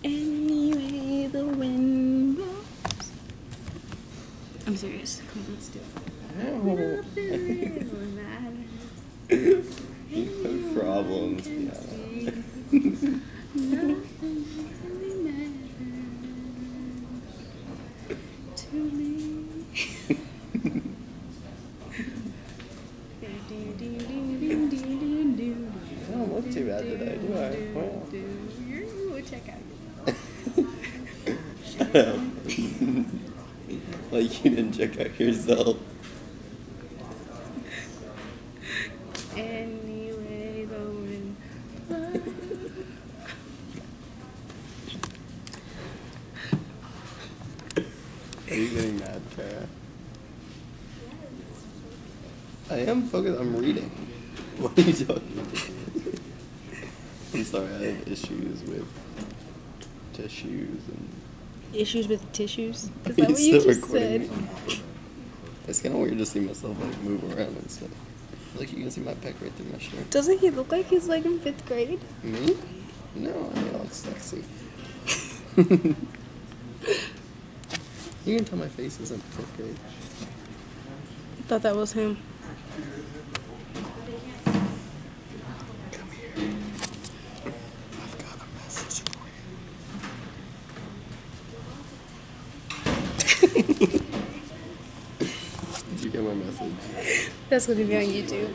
Anyway, the wind blows. I'm serious. Come on, let's do it. Nothing matters. You have problems. Nothing really matters to me. I don't look too bad today, do I? Wow. Check out Shut up. Like you didn't check out yourself. Anyway, the wind blows. Are you getting mad, Tara? I am focused. I'm reading. What are you talking about? I'm sorry, I have issues with tissues and... Issues with tissues? Is Are that you what you still just recording said? me? It's kind of weird to see myself like move around and stuff. Like you can see my pec right through my shirt. Doesn't he look like he's like in 5th grade? Me? No, I look sexy. You can tell my face isn't 5th grade. I thought that was him. Come here. I've got a message for you. Did you get my message? That's gonna be on YouTube.